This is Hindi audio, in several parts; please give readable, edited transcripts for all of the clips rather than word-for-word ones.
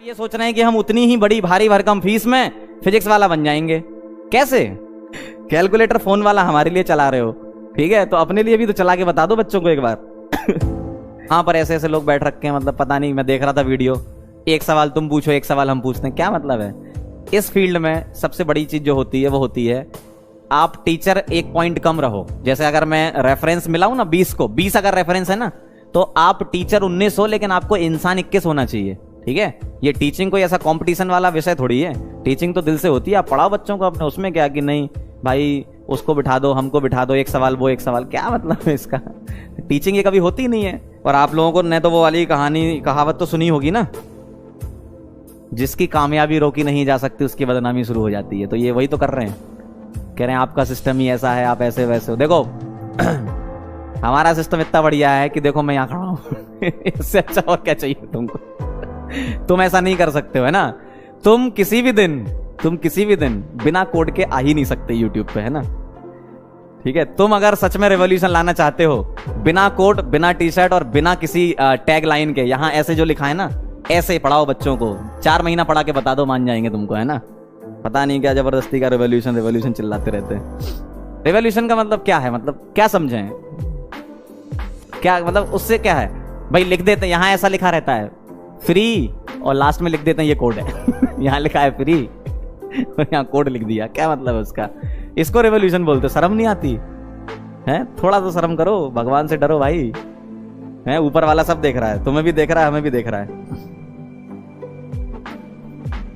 ये सोच रहे हैं कि हम उतनी ही बड़ी भारी भरकम फीस में फिजिक्स वाला बन जाएंगे। कैसे? कैलकुलेटर फोन वाला हमारे लिए चला रहे हो, ठीक है, तो अपने लिए भी तो चला के बता दो बच्चों को एक बार। हाँ, पर ऐसे ऐसे लोग बैठ रखे हैं, मतलब पता नहीं, मैं देख रहा था वीडियो, एक सवाल तुम पूछो एक सवाल हम पूछते हैं, क्या मतलब है? इस फील्ड में सबसे बड़ी चीज जो होती है वो होती है आप टीचर एक पॉइंट कम रहो। जैसे अगर मैं रेफरेंस मिलाऊं ना 20 को, 20 अगर रेफरेंस है ना, तो आप टीचर 19 हो लेकिन आपको इंसान 21 होना चाहिए, ठीक है। ये टीचिंग कोई ऐसा कंपटीशन वाला विषय थोड़ी है, टीचिंग तो दिल से होती है। आप पढ़ाओ बच्चों को अपने, उसमें क्या कि नहीं भाई उसको बिठा दो हमको बिठा दो, एक सवाल वो एक सवाल, क्या मतलब है इसका? टीचिंग ये कभी होती नहीं है। और आप लोगों को न तो वो वाली कहावत तो सुनी होगी ना, जिसकी कामयाबी रोकी नहीं जा सकती उसकी बदनामी शुरू हो जाती है। तो ये वही तो कर रहे हैं, कह रहे हैं आपका सिस्टम ही ऐसा है, आप ऐसे वैसे हो। देखो हमारा सिस्टम इतना बढ़िया है कि देखो मैं यहाँ खड़ा हूं। इससे अच्छा और क्या चाहिए तुमको? तुम ऐसा नहीं कर सकते हो, है ना। तुम किसी भी दिन बिना कोड के आ ही नहीं सकते यूट्यूब पे, है ना, ठीक है। तुम अगर सच में रेवोल्यूशन लाना चाहते हो, बिना कोड, बिना टी शर्ट और बिना किसी टैग लाइन के, यहाँ ऐसे जो लिखा है ना, ऐसे पढ़ाओ बच्चों को, 4 महीना पढ़ा के बता दो, मान जाएंगे तुमको, है ना। पता नहीं क्या जबरदस्ती का रेवोल्यूशन चिल्लाते रहते हैं। रेवोल्यूशन का मतलब क्या है, मतलब क्या समझें, क्या मतलब उससे क्या है? भाई लिख देते हैं, यहाँ ऐसा लिखा रहता है फ्री और लास्ट में लिख देते हैं ये कोड है। यहाँ लिखा है फ्री और यहाँ कोड लिख दिया, क्या मतलब है उसका? इसको रेवोल्यूशन बोलते। शर्म नहीं आती है? थोड़ा तो शर्म करो, भगवान से डरो भाई, है ऊपर वाला सब देख रहा है, तुम्हें भी देख रहा है, हमें भी देख रहा है।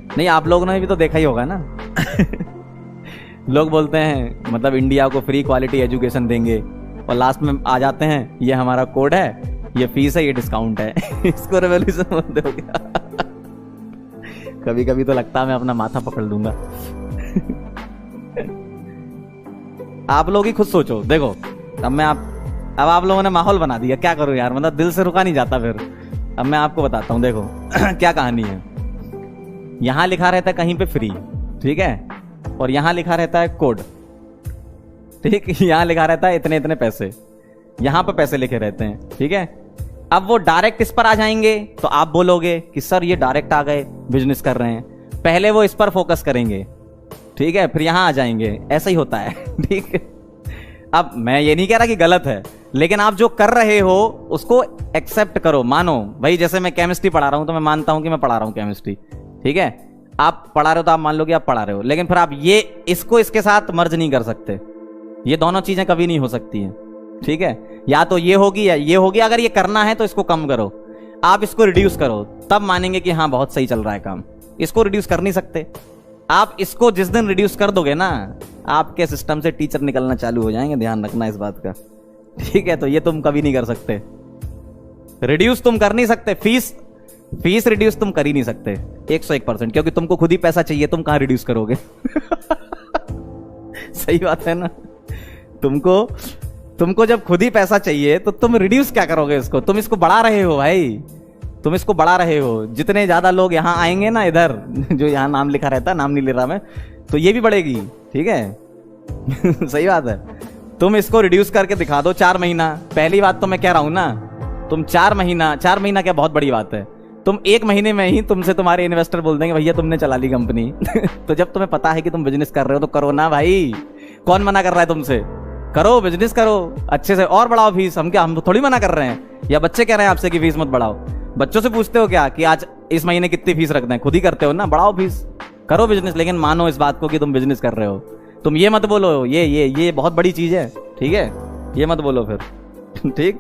नहीं, आप लोगों ने भी तो देखा ही होगा ना। लोग बोलते हैं मतलब इंडिया को फ्री क्वालिटी एजुकेशन देंगे और लास्ट में आ जाते हैं ये हमारा कोड है, ये फीस है, ये डिस्काउंट है। इसको रेवोल्यूशन बोलते हो क्या? कभी कभी तो लगता है मैं अपना माथा पकड़ लूंगा। आप लोग ही खुद सोचो। देखो अब आप लोगों ने माहौल बना दिया, क्या करूं यार, मतलब दिल से रुका नहीं जाता फिर। अब मैं आपको बताता हूं, देखो क्या कहानी है। यहां लिखा रहता है कहीं पे फ्री, ठीक है, और यहां लिखा रहता है कोड, ठीक। यहां लिखा रहता है इतने इतने पैसे, यहां पे पैसे लिखे रहते हैं, ठीक है। अब वो डायरेक्ट इस पर आ जाएंगे तो आप बोलोगे कि सर ये डायरेक्ट आ गए, बिजनेस कर रहे हैं। पहले वो इस पर फोकस करेंगे, ठीक है, फिर यहां आ जाएंगे। ऐसा ही होता है, ठीक है। अब मैं ये नहीं कह रहा कि गलत है, लेकिन आप जो कर रहे हो उसको एक्सेप्ट करो, मानो। भाई जैसे मैं केमिस्ट्री पढ़ा रहा हूं तो मैं मानता हूं कि मैं पढ़ा रहा हूं केमिस्ट्री, ठीक है। आप पढ़ा रहे हो तो आप मान लो कि आप पढ़ा रहे हो, लेकिन फिर आप ये इसको इसके साथ मर्ज नहीं कर सकते। ये दोनों चीजें कभी नहीं हो सकती हैं, ठीक है। या तो ये होगी या ये होगी। अगर ये करना है तो इसको कम करो, आप इसको रिड्यूस करो, तब मानेंगे कि हाँ बहुत सही चल रहा है काम। इसको रिड्यूस कर नहीं सकते आप। इसको जिस दिन रिड्यूस कर दोगे ना, आपके सिस्टम से टीचर निकलना चालू हो जाएंगे, ध्यान रखना इस बात का, ठीक है। तो ये तुम कभी नहीं कर सकते, रिड्यूस तुम कर नहीं सकते। फीस रिड्यूस तुम कर ही नहीं सकते 101%, क्योंकि तुमको खुद ही पैसा चाहिए, तुम कहां रिड्यूस करोगे? सही बात है ना। तुमको जब खुद ही पैसा चाहिए तो तुम रिड्यूस क्या करोगे इसको? तुम इसको बढ़ा रहे हो भाई, तुम इसको बढ़ा रहे हो। जितने ज्यादा लोग यहां आएंगे ना, इधर जो यहां नाम लिखा रहता है, नाम नहीं ले रहा मैं, तो ये भी बढ़ेगी, ठीक है। सही बात है। तुम इसको रिड्यूस करके दिखा दो 4 महीना। पहली बात तो मैं कह रहा हूं ना, तुम 4 महीना क्या बहुत बड़ी बात है। तुम 1 महीने में ही तुमसे तुम्हारे इन्वेस्टर बोल देंगे भैया तुमने चला ली कंपनी। तो जब तुम्हें पता है कि तुम बिजनेस कर रहे हो तो करो ना भाई, कौन मना कर रहा है तुमसे? करो, बिजनेस करो अच्छे से और बढ़ाओ फीस। हम तो थोड़ी मना कर रहे हैं, या बच्चे कह रहे हैं आपसे कि फीस मत बढ़ाओ। बच्चों से पूछते हो क्या कि आज इस महीने कितनी फीस रखते हैं? खुद ही करते हो ना, बढ़ाओ फीस, करो बिजनेस, लेकिन मानो इस बात को कि तुम बिजनेस कर रहे हो। तुम ये मत बोलो ये बहुत बड़ी चीज है, ठीक है, ये मत बोलो फिर। ठीक।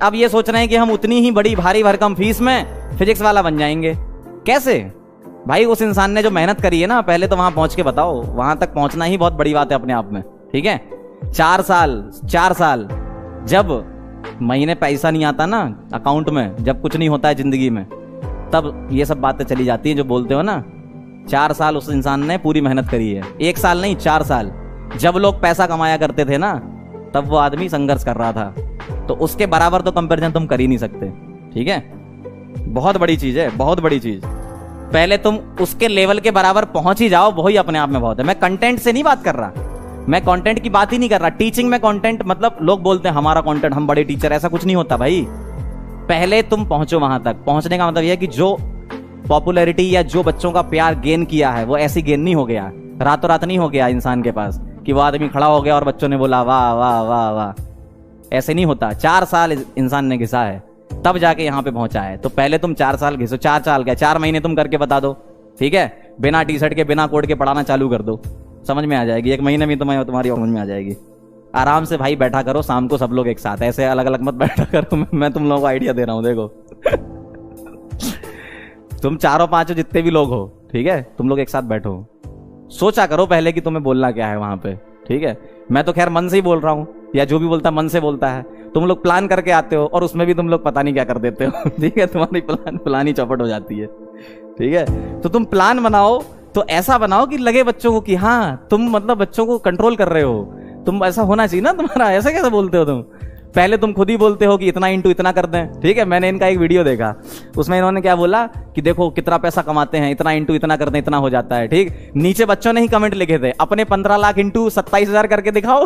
अब ये सोच रहे हैं कि हम उतनी ही बड़ी भारी भरकम फीस में फिजिक्स वाला बन जाएंगे। कैसे? भाई उस इंसान ने जो मेहनत करी है ना, पहले तो वहां पहुंच के बताओ। वहां तक पहुंचना ही बहुत बड़ी बात है अपने आप में, ठीक है। 4 साल जब महीने पैसा नहीं आता ना अकाउंट में, जब कुछ नहीं होता है जिंदगी में, तब ये सब बातें चली जाती हैं जो बोलते हो ना। 4 साल उस इंसान ने पूरी मेहनत करी है, 1 साल नहीं 4 साल। जब लोग पैसा कमाया करते थे ना, तब वो आदमी संघर्ष कर रहा था, तो उसके बराबर तो कंपैरिजन तुम कर ही नहीं सकते, ठीक है। बहुत बड़ी चीज है, बहुत बड़ी चीज। पहले तुम उसके लेवल के बराबर पहुंच ही जाओ, वही अपने आप में बहुत है। मैं कंटेंट से नहीं बात कर रहा, मैं कंटेंट की बात ही नहीं कर रहा। टीचिंग में कंटेंट मतलब लोग बोलते हैं हमारा कंटेंट, हम बड़े टीचर, ऐसा कुछ नहीं होता भाई। पहले तुम पहुंचो वहां तक। पहुंचने का मतलब यह है कि जो पॉपुलैरिटी या जो बच्चों का प्यार गेन किया है वो ऐसी गेन नहीं हो गया, रातों रात नहीं हो गया इंसान के पास कि वो आदमी खड़ा हो गया और बच्चों ने बोला वाह वाह वाह वाह। ऐसे नहीं होता। 4 साल इंसान ने घिसा है तब जाके यहाँ पे पहुंचा है। तो पहले तुम 4 साल घिसो, 4 साल क्या 4 महीने तुम करके बता दो, ठीक है, बिना टी शर्ट के बिना कोट के पढ़ाना चालू कर दो, समझ में आ जाएगी। 1 महीने में तुम्हारी समझ में आ जाएगी। आराम से भाई बैठा करो शाम को सब लोग एक साथ, ऐसे अलग अलग मत बैठा करो। मैं तुम लोगों को आइडिया दे रहा हूं, देखो तुम 4-5 जितने भी लोग हो, ठीक है, तुम लोग एक साथ बैठो, सोचा करो पहले कि तुम्हें बोलना क्या है वहां पे, ठीक है। मैं तो खैर मन से ही बोल रहा हूं, या जो भी बोलता है मन से बोलता है। तुम लोग प्लान करके आते हो और उसमें भी तुम लोग पता नहीं क्या कर देते हो, ठीक है, तुम्हारी प्लान ही चौपट हो जाती है, ठीक है। तो तुम प्लान बनाओ तो ऐसा बनाओ कि लगे बच्चों को कि हाँ तुम मतलब बच्चों को कंट्रोल कर रहे हो, तुम ऐसा होना चाहिए ना तुम्हारा। ऐसा कैसे बोलते हो तुम? पहले तुम खुद ही बोलते हो कि इतना इंटू इतना कर दें, ठीक है। मैंने इनका एक वीडियो देखा, उसमें इन्होंने क्या बोला कि देखो कितना पैसा कमाते हैं, इतना इंटू इतना कर दें इतना हो जाता है, ठीक। नीचे बच्चों ने ही कमेंट लिखे थे अपने 15 लाख इंटू 27,000 करके दिखाओ।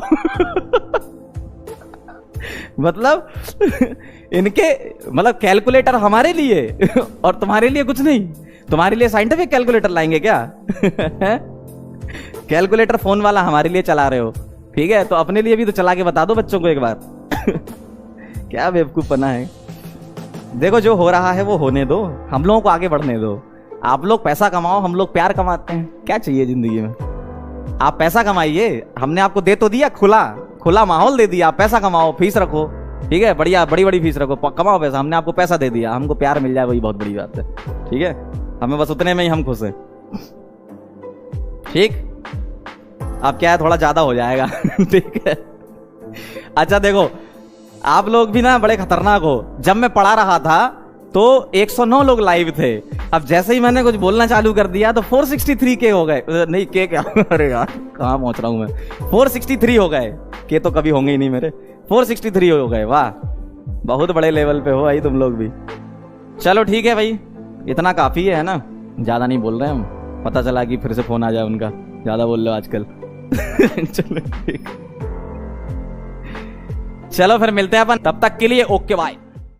मतलब इनके मतलब कैलकुलेटर हमारे लिए और तुम्हारे लिए कुछ नहीं। तुम्हारे लिए साइंटिफिक कैलकुलेटर लाएंगे क्या? कैलकुलेटर फोन वाला हमारे लिए चला रहे हो, ठीक है, तो अपने लिए भी तो चला के बता दो बच्चों को एक बार। क्या बेवकूफपना है। देखो जो हो रहा है वो होने दो, हम लोगों को आगे बढ़ने दो। आप लोग पैसा कमाओ, हम लोग प्यार कमाते हैं। क्या चाहिए जिंदगी में? आप पैसा कमाइए, हमने आपको दे तो दिया, खुला माहौल दे दिया। आप पैसा कमाओ, फीस रखो, ठीक है, बढ़िया बड़ी फीस रखो, कमाओ पैसा। हमने आपको पैसा दे दिया, हमको प्यार मिल जाए वही बहुत बड़ी बात है, ठीक है। हमें बस उतने में ही हम खुश हैं, ठीक। अब क्या है थोड़ा ज्यादा हो जाएगा, ठीक है। अच्छा देखो आप लोग भी ना बड़े खतरनाक हो। जब मैं पढ़ा रहा था तो 109 लोग लाइव थे, अब जैसे ही मैंने कुछ बोलना चालू कर दिया तो 463 के हो गए। नहीं के क्या, अरे यार कहाँ पहुंच रहा हूं मैं। 463 हो गए, के तो कभी होंगे ही नहीं मेरे। 463 हो गए, वाह बहुत बड़े लेवल पे हो भाई तुम लोग भी। चलो ठीक है भाई, इतना काफी है ना, ज्यादा नहीं बोल रहे हम। पता चला कि फिर से फोन आ जाए उनका, ज्यादा बोल रहे हो आजकल। चलो ठीक, चलो फिर मिलते हैं अपन, तब तक के लिए ओके बाय।